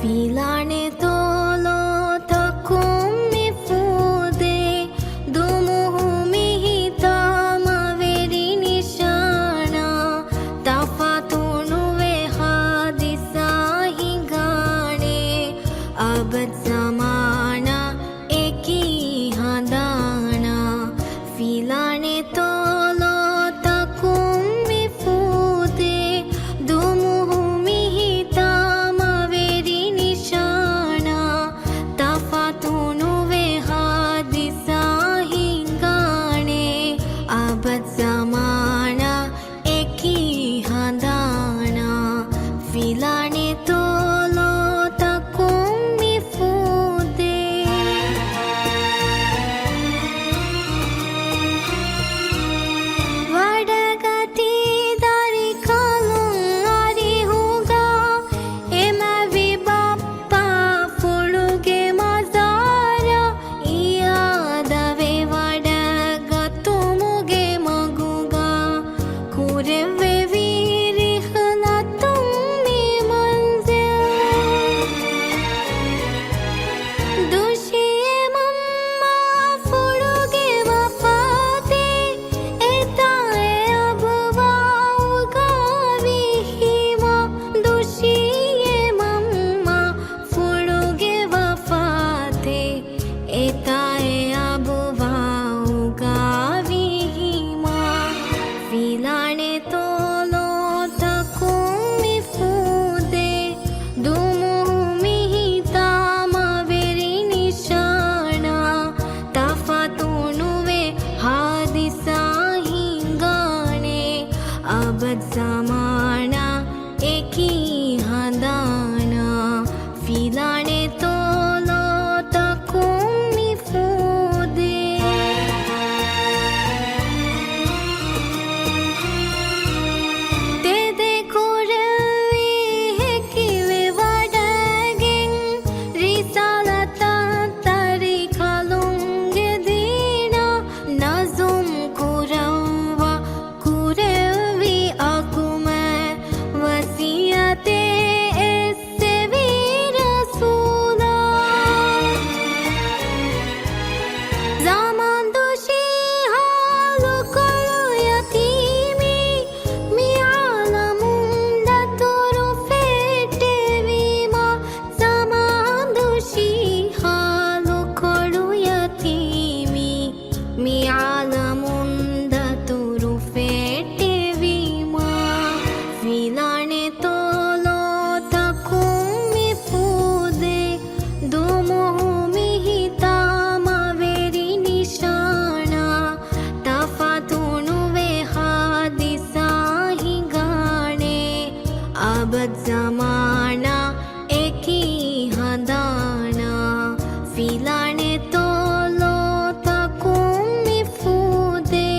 Filane tolo takum mi fude dumuhu mihita maveri nishana tafatunu ve hadisa hingane abad zamana eki handana Filane tolo takum mi fude dumuhu mihita zamana eki handana Filane tolo takum mi fude vadagati dari kalum ari huga ema vi bappa fuluge mazara iyada ve vadagatumu kureve viri khalatum mi manzil dushiye mamma furuge wafate etae abwa ugavihima dushiye mamma furuge wafate etae abwa ugavihima Filane tolo takum mi fude dumuhu mihita maveri nishana tafatunu ve hadisa hingane abad zamana eki handana Filane tolo takum mi fude Mi alamunda turu fete vima Filane tolo takum mi fude dumuhu mihita maveri nishana tafatunu ve hadisa hingane abad zamana eki handana Filane tolo takum mi fude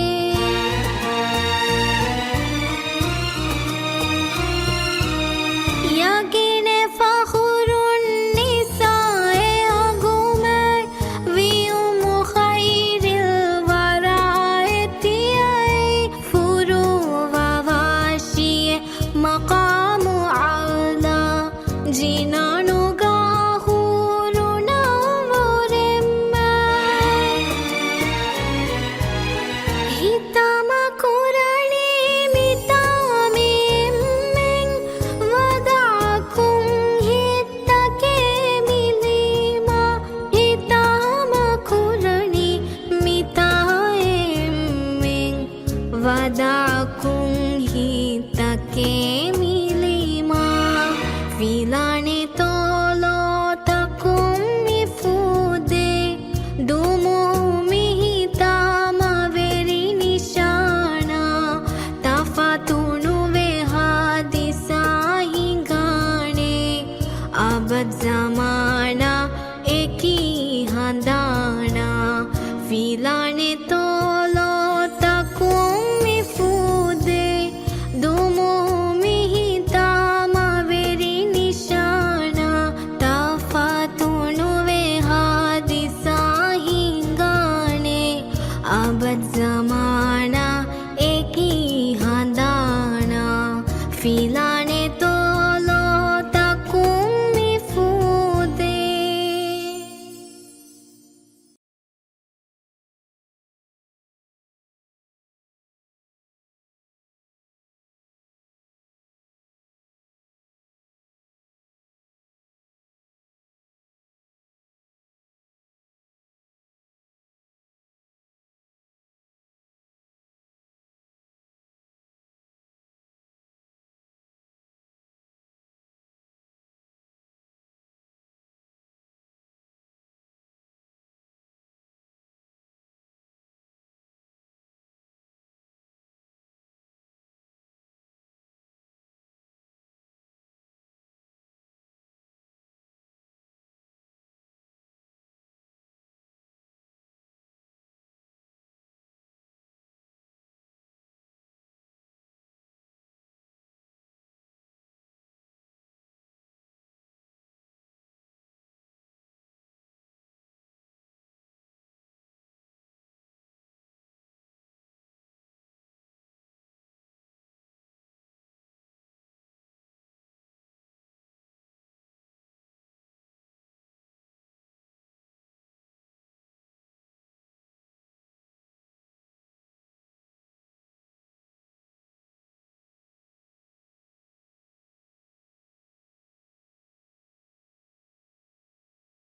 yagine fakhurun nisae agume vi khairil waraetiyai furu wawashiye maqamu ala jinanu hitama kurani mitame men vadakum hittake milima hitama kurani mitame men vadakum hittake